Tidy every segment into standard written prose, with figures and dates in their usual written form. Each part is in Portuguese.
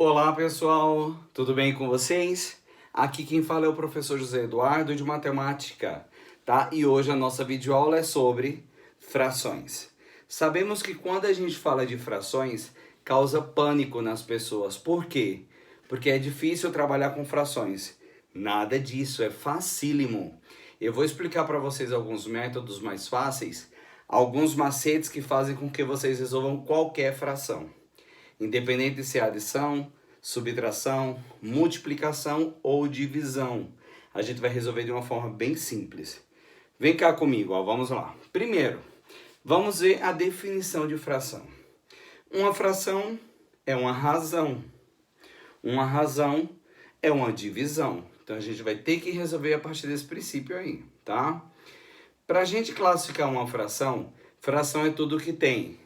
Olá pessoal, tudo bem com vocês? Aqui quem fala é o professor José Eduardo de Matemática, tá? E hoje a nossa videoaula é sobre frações. Sabemos que quando a gente fala de frações, causa pânico nas pessoas. Por quê? Porque é difícil trabalhar com frações. Nada disso, é facílimo. Eu vou explicar para vocês alguns métodos mais fáceis, alguns macetes que fazem com que vocês resolvam qualquer fração. Independente de se é adição, subtração, multiplicação ou divisão. A gente vai resolver de uma forma bem simples. Vem cá comigo, ó, vamos lá. Primeiro, vamos ver a definição de fração. Uma fração é uma razão. Uma razão é uma divisão. Então a gente vai ter que resolver a partir desse princípio aí, tá? Para a gente classificar uma fração, fração é tudo que tem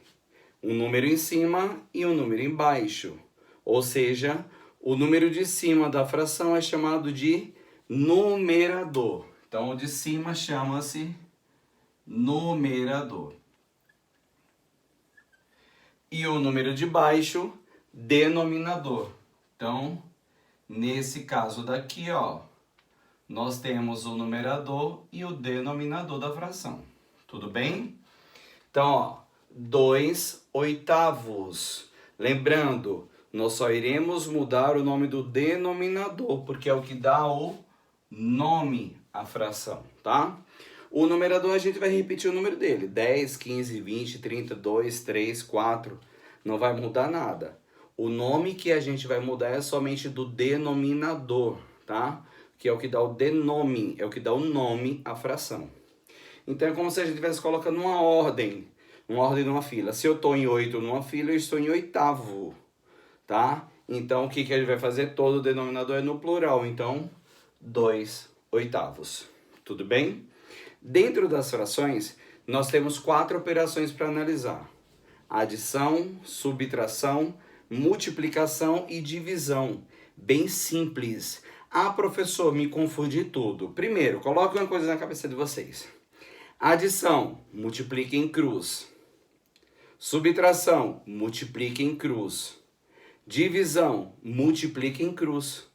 um número em cima e um número embaixo. Ou seja, o número de cima da fração é chamado de numerador. Então, o de cima chama-se numerador. E o número de baixo, denominador. Então, nesse caso daqui, ó, nós temos o numerador e o denominador da fração. Tudo bem? Então, ó, 2/8. Lembrando, nós só iremos mudar o nome do denominador, porque é o que dá o nome à fração, tá? O numerador a gente vai repetir o número dele, 10, 15, 20, 30, 2, 3, 4, não vai mudar nada. O nome que a gente vai mudar é somente do denominador, tá? Que é o que dá o denome, é o que dá o nome à fração. Então é como se a gente estivesse colocando uma ordem numa fila. Se eu estou em 8 numa fila, eu estou em oitavo, tá? Então, o que a gente vai fazer? Todo o denominador é no plural, então, 2/8. Tudo bem? Dentro das frações, nós temos 4 operações para analisar. Adição, subtração, multiplicação e divisão. Bem simples. Ah, professor, me confundi tudo. Primeiro, coloque uma coisa na cabeça de vocês. Adição, multiplique em cruz. Subtração, multiplique em cruz. Divisão, multiplique em cruz.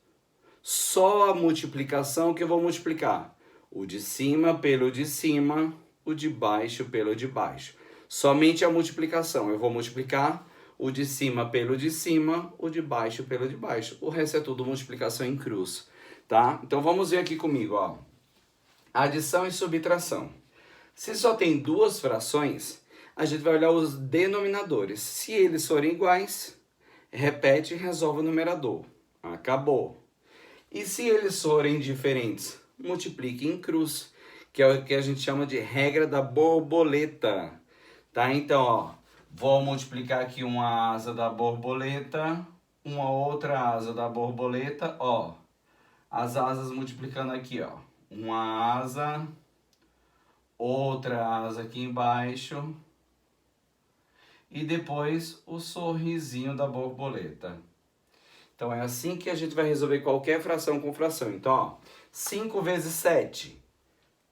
Só a multiplicação que eu vou multiplicar. O de cima pelo de cima, o de baixo pelo de baixo. Somente a multiplicação. Eu vou multiplicar o de cima pelo de cima, o de baixo pelo de baixo. O resto é tudo multiplicação em cruz, tá? Então vamos ver aqui comigo, ó. Adição e subtração. Se só tem duas frações, a gente vai olhar os denominadores. Se eles forem iguais, repete e resolve o numerador. Acabou. E se eles forem diferentes, multiplique em cruz, que é o que a gente chama de regra da borboleta. Tá? Então, ó, vou multiplicar aqui uma asa da borboleta, uma outra asa da borboleta, ó. As asas multiplicando aqui, ó. Uma asa, outra asa aqui embaixo e depois o sorrisinho da borboleta. Então é assim que a gente vai resolver qualquer fração com fração. Então, ó, 5 vezes 7,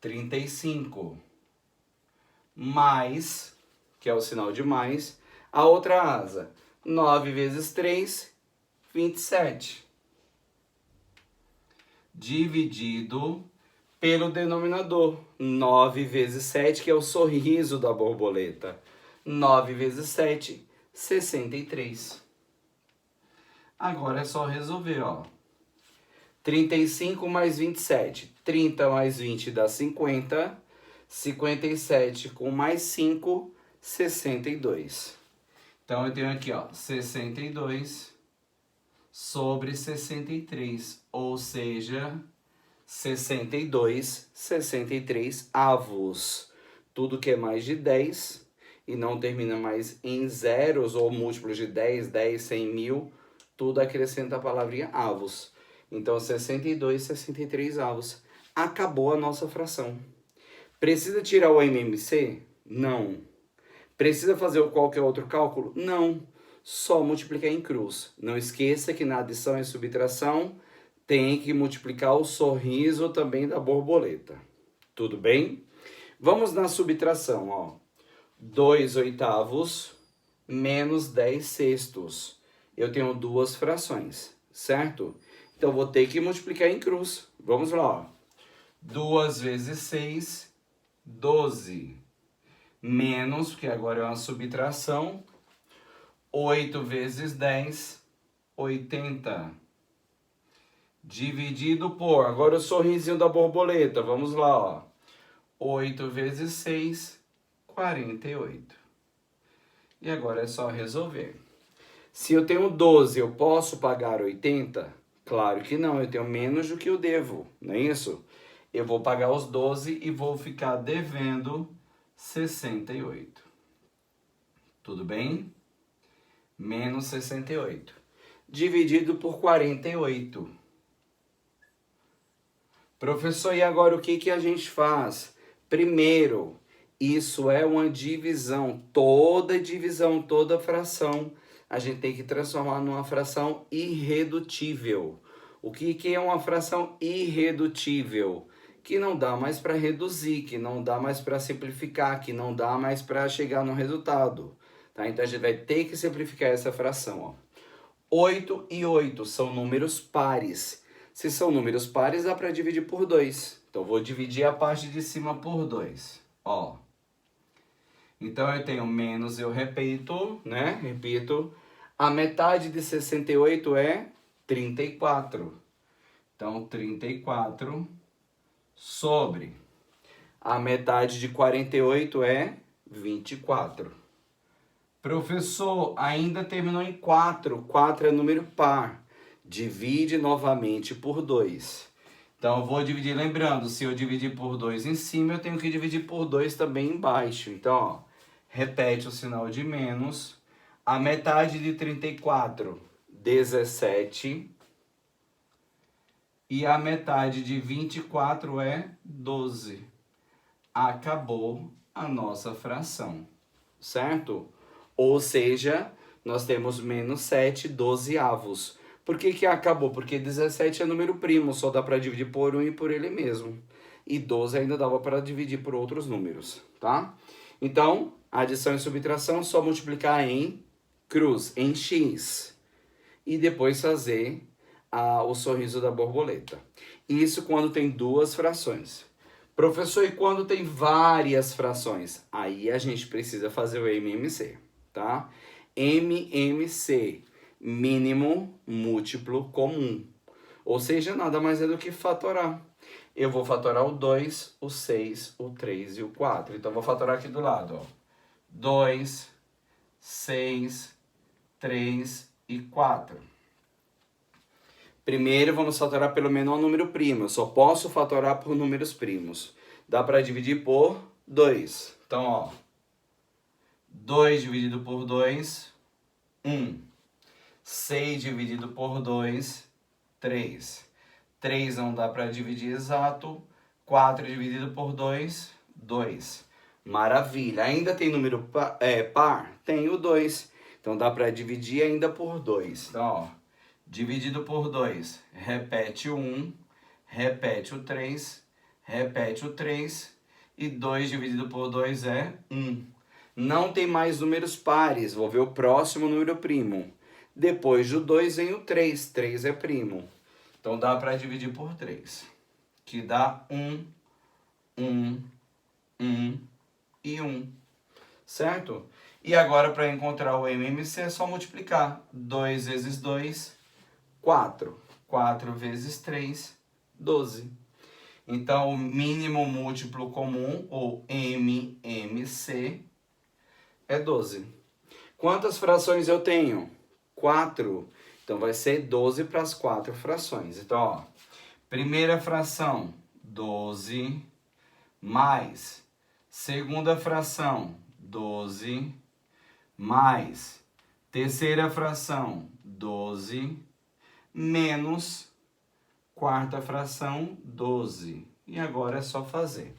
35, mais, que é o sinal de mais, a outra asa, 9 vezes 3, 27. Dividido pelo denominador, 9 vezes 7, que é o sorriso da borboleta. 9 vezes 7, 63. Agora é só resolver, ó. 35 mais 27. 30 mais 20 dá 50. 57 com mais 5, 62. Então eu tenho aqui, ó, 62 sobre 63, ou seja, 63 avos. Tudo que é mais de 10 e não termina mais em zeros ou múltiplos de 10, 10, 100, 1000, tudo acrescenta a palavrinha avos. Então, 63 avos. Acabou a nossa fração. Precisa tirar o MMC? Não. Precisa fazer qualquer outro cálculo? Não. Só multiplicar em cruz. Não esqueça que na adição e subtração tem que multiplicar o sorriso também da borboleta. Tudo bem? Vamos na subtração, ó. 2/8 menos 10 sextos. eu tenho duas frações, certo? Então, vou ter que multiplicar em cruz. Vamos lá, ó. 2 vezes 6, 12. Menos, porque agora é uma subtração, 8 vezes 10, 80. Dividido por, agora o sorrisinho da borboleta, vamos lá, ó. 8 vezes 6, 48. E agora é só resolver. Se eu tenho 12, eu posso pagar 80? Claro que não, eu tenho menos do que eu devo, não é isso? Eu vou pagar os 12 e vou ficar devendo 68. Tudo bem? Menos 68. Dividido por 48. Professor, e agora o que a gente faz? Primeiro, isso é uma divisão. Toda divisão, toda fração, a gente tem que transformar numa fração irredutível. O que é uma fração irredutível? Que não dá mais para reduzir, que não dá mais para simplificar, que não dá mais para chegar no resultado. Tá? Então a gente vai ter que simplificar essa fração. Ó. 8 e 8 são números pares. Se são números pares, dá para dividir por 2. Então, vou dividir a parte de cima por 2. Ó. Então, eu tenho menos, eu repito, né? Repito. A metade de 68 é 34. Então, 34 sobre. A metade de 48 é 24. Professor, ainda terminou em 4. 4 é número par. Divide novamente por 2. Então, eu vou dividir, lembrando, se eu dividir por 2 em cima, eu tenho que dividir por 2 também embaixo. Então, ó, repete o sinal de menos. A metade de 34, 17. E a metade de 24 é 12. Acabou a nossa fração, certo? Ou seja, nós temos menos 7 dozeavos. Por que acabou? Porque 17 é número primo, só dá para dividir por 1 e por ele mesmo. E 12 ainda dava para dividir por outros números, tá? Então, adição e subtração, só multiplicar em cruz, em x. E depois fazer o sorriso da borboleta. Isso quando tem duas frações. Professor, e quando tem várias frações? Aí a gente precisa fazer o MMC, tá? MMC, mínimo múltiplo comum. Ou seja, nada mais é do que fatorar. Eu vou fatorar o 2, o 6, o 3 e o 4. Então, vou fatorar aqui do lado, ó. 2, 6, 3 e 4. Primeiro, vamos fatorar pelo menor número primo. Eu só posso fatorar por números primos. Dá para dividir por 2. Então, ó. 2 dividido por 2, 1. 6 dividido por 2, 3. 3 não dá para dividir exato. 4 dividido por 2, 2. Maravilha. Ainda tem número par? Tem o 2. Então, dá para dividir ainda por 2. Então, ó. Dividido por 2, repete o 1, repete o 3, repete o 3, e 2 dividido por 2 é 1. Não tem mais números pares, vou ver o próximo número primo. Depois do 2 vem o 3, 3 é primo. Então dá para dividir por 3, que dá 1, 1, 1 e 1, certo? E agora para encontrar o MMC é só multiplicar. 2 vezes 2, 4. 4 vezes 3, 12. Então, o mínimo múltiplo comum, ou MMC, é 12. Quantas frações eu tenho? 4. Então, vai ser 12 para as 4 frações. Então, ó, primeira fração, 12, mais. Segunda fração, 12, mais. Terceira fração, 12, menos quarta fração, 12. E agora é só fazer.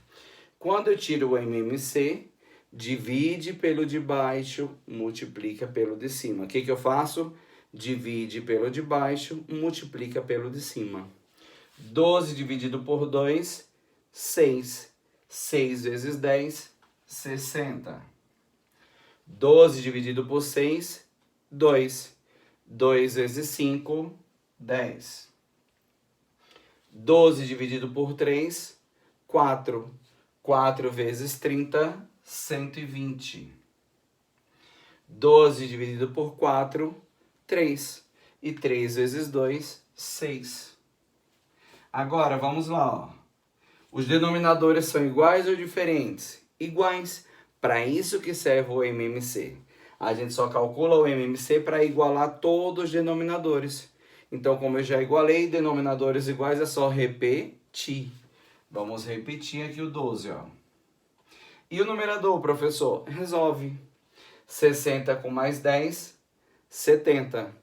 Quando eu tiro o MMC, divide pelo de baixo, multiplica pelo de cima. O que eu faço? Divide pelo de baixo, multiplica pelo de cima. 12 dividido por 2, 6. 6 vezes 10, 60. 12 dividido por 6, 2. 2 vezes 5, 10. 12 dividido por 3, 4. 4 vezes 30, 120. 12 dividido por 4, 3. E 3 vezes 2, 6. Agora, vamos lá, ó. Os denominadores são iguais ou diferentes? Iguais. Para isso que serve o MMC. A gente só calcula o MMC para igualar todos os denominadores. Então, como eu já igualei, denominadores iguais é só repetir. Vamos repetir aqui o 12, ó. E o numerador, professor? Resolve. 60 com mais 10, 70.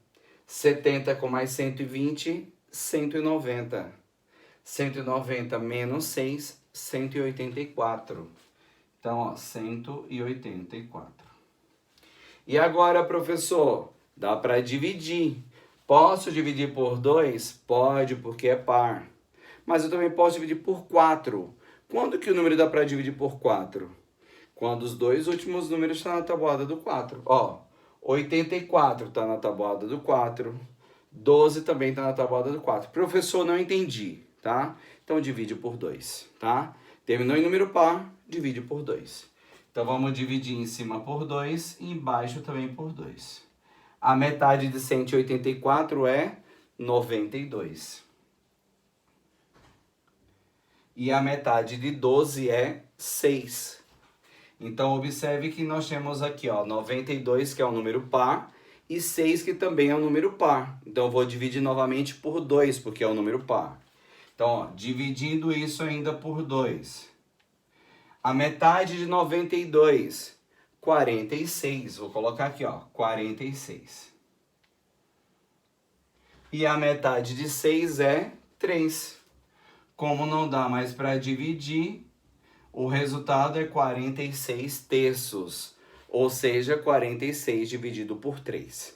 70 com mais 120, 190. 190 menos 6, 184. Então, ó, 184. E agora, professor, dá para dividir. Posso dividir por 2? Pode, porque é par. Mas eu também posso dividir por 4. Quando que o número dá para dividir por 4? Quando os dois últimos números estão na tabuada do 4. Ó, 84 está na tabuada do 4. 12 também está na tabuada do 4. Professor, não entendi, tá? Então, divide por 2, tá? Terminou em número par, divide por 2. Então, vamos dividir em cima por 2 e embaixo também por 2. A metade de 184 é 92. E a metade de 12 é 6. Então, observe que nós temos aqui, ó, 92, que é um número par, e 6, que também é um número par. Então, eu vou dividir novamente por 2, porque é um número par. Então, ó, dividindo isso ainda por 2. A metade de 92, 46. Vou colocar aqui, ó, 46. E a metade de 6 é 3. Como não dá mais para dividir, o resultado é 46 terços. Ou seja, 46 dividido por 3.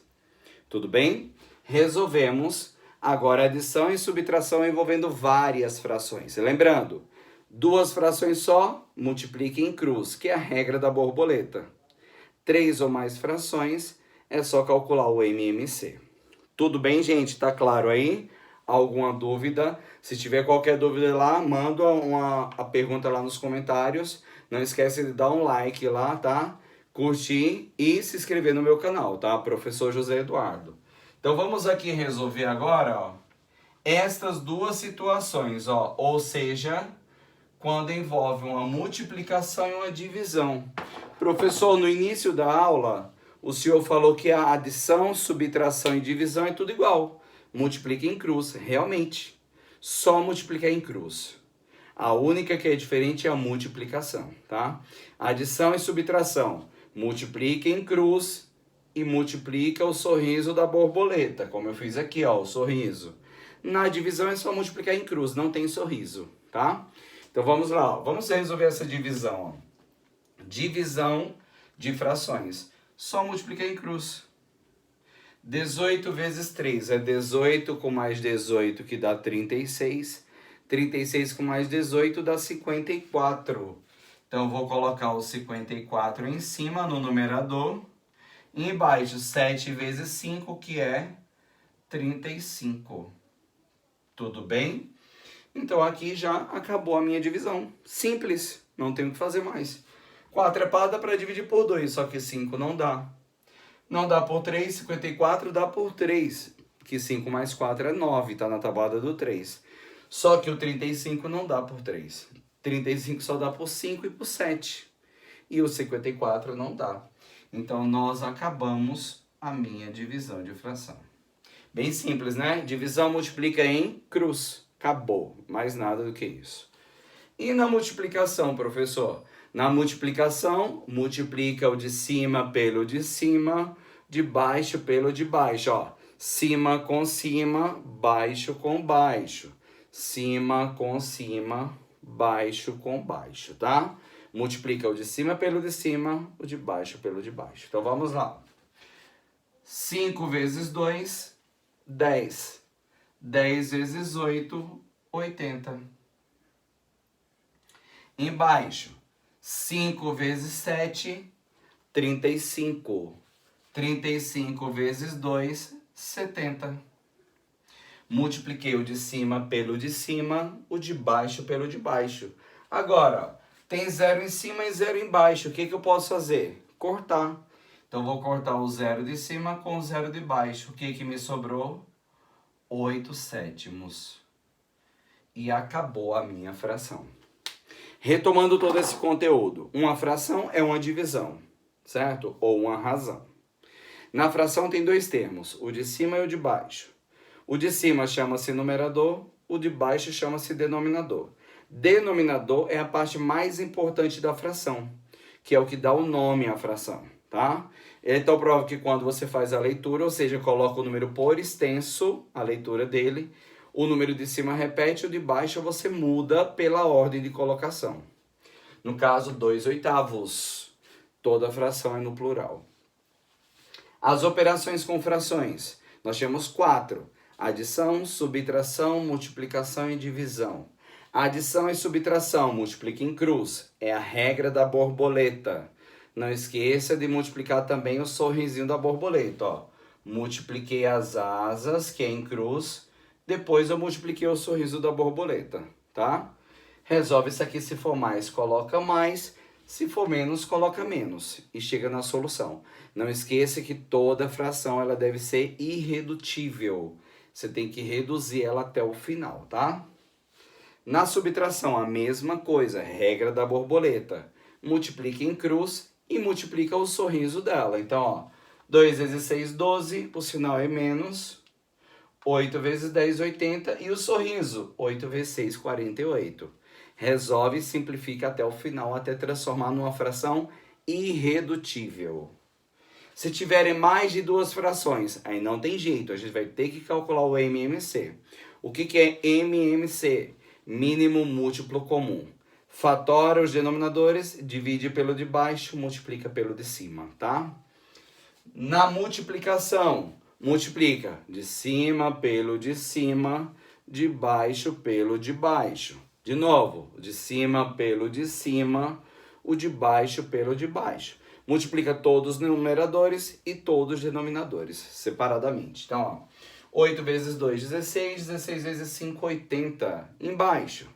Tudo bem? Resolvemos agora adição e subtração envolvendo várias frações. Lembrando, duas frações só, multiplique em cruz, que é a regra da borboleta. 3 ou mais frações, é só calcular o MMC. Tudo bem, gente? Tá claro aí? Alguma dúvida? Se tiver qualquer dúvida lá, manda a pergunta lá nos comentários. Não esquece de dar um like lá, tá? Curtir e se inscrever no meu canal, tá? Professor José Eduardo. Então vamos aqui resolver agora, ó, estas duas situações, ó, ou seja, quando envolve uma multiplicação e uma divisão. Professor, no início da aula, o senhor falou que a adição, subtração e divisão é tudo igual. Multiplica em cruz, realmente. Só multiplicar em cruz. A única que é diferente é a multiplicação, tá? Adição e subtração. Multiplica em cruz e multiplica o sorriso da borboleta, como eu fiz aqui, ó, o sorriso. Na divisão é só multiplicar em cruz, não tem sorriso, tá? Então vamos lá, ó. Vamos resolver essa divisão, ó. Divisão de frações. Só multiplicar em cruz. 18 vezes 3 é 18 com mais 18, que dá 36. 36 com mais 18 dá 54. Então, vou colocar o 54 em cima no numerador. E embaixo, 7 vezes 5, que é 35. Tudo bem? Então, aqui já acabou a minha divisão. Simples, não tenho o que fazer mais. 4 é para para dividir por 2, só que 5 não dá. Não dá por 3, 54 dá por 3, que 5 mais 4 é 9, tá na tabuada do 3. Só que o 35 não dá por 3. 35 só dá por 5 e por 7. E o 54 não dá. Então, nós acabamos a minha divisão de fração. Bem simples, né? Divisão multiplica em cruz. Acabou. Mais nada do que isso. E na multiplicação, professor? Na multiplicação, multiplica o de cima pelo de cima, de baixo pelo de baixo, ó. Cima com cima, baixo com baixo. Cima com cima, baixo com baixo, tá? Multiplica o de cima pelo de cima, o de baixo pelo de baixo. Então, vamos lá. 5 vezes 2, 10. 10 vezes 8, 80. Embaixo, 5 vezes 7, 35. 35 vezes 2, 70. Multipliquei o de cima pelo de cima, o de baixo pelo de baixo. Agora, tem 0 em cima e 0 embaixo. O que eu posso fazer? Cortar. Então, vou cortar o 0 de cima com o 0 de baixo. O que me sobrou? 8 sétimos. E acabou a minha fração. Retomando todo esse conteúdo, uma fração é uma divisão, certo? Ou uma razão. Na fração tem dois termos, o de cima e o de baixo. O de cima chama-se numerador, o de baixo chama-se denominador. Denominador é a parte mais importante da fração, que é o que dá o nome à fração, tá? Então, prova que quando você faz a leitura, ou seja, coloca o número por extenso, a leitura dele, o número de cima repete, o de baixo você muda pela ordem de colocação. No caso, 2/8. Toda fração é no plural. As operações com frações. Nós temos 4. Adição, subtração, multiplicação e divisão. Adição e subtração, multiplica em cruz. É a regra da borboleta. Não esqueça de multiplicar também o sorrisinho da borboleta. Ó. Multipliquei as asas, que é em cruz. Depois eu multipliquei o sorriso da borboleta, tá? Resolve isso aqui, se for mais, coloca mais. Se for menos, coloca menos. E chega na solução. Não esqueça que toda fração ela deve ser irredutível. Você tem que reduzir ela até o final, tá? Na subtração, a mesma coisa. Regra da borboleta. Multiplica em cruz e multiplica o sorriso dela. Então, ó, 2 vezes 6, 12. Por sinal é menos. 8 vezes 10, 80. E o sorriso, 8 vezes 6, 48. Resolve e simplifica até o final, até transformar numa fração irredutível. Se tiverem mais de duas frações, aí não tem jeito, a gente vai ter que calcular o MMC. O que é MMC? Mínimo múltiplo comum. Fatora os denominadores, divide pelo de baixo, multiplica pelo de cima, tá? Na multiplicação, multiplica de cima pelo de cima, de baixo pelo de baixo. De novo, de cima pelo de cima, o de baixo pelo de baixo. Multiplica todos os numeradores e todos os denominadores, separadamente. Então, ó, 8 vezes 2, 16. 16 vezes 5, 80. Embaixo.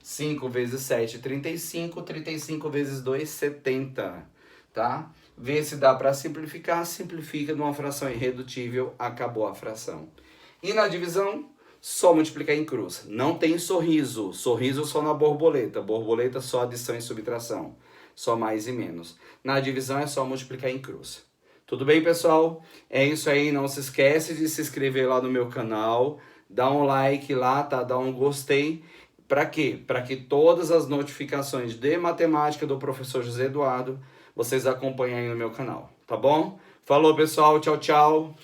5 vezes 7, 35. 35 vezes 2, 70. Tá? Vê se dá para simplificar. Simplifica numa fração irredutível. Acabou a fração. E na divisão, só multiplicar em cruz. Não tem sorriso. Sorriso só na borboleta. Borboleta só adição e subtração. Só mais e menos. Na divisão é só multiplicar em cruz. Tudo bem, pessoal? É isso aí. Não se esquece de se inscrever lá no meu canal. Dá um like lá, tá? Dá um gostei. Para quê? Para que todas as notificações de matemática do professor José Eduardo vocês acompanhem aí no meu canal. Tá bom? Falou, pessoal. Tchau, tchau.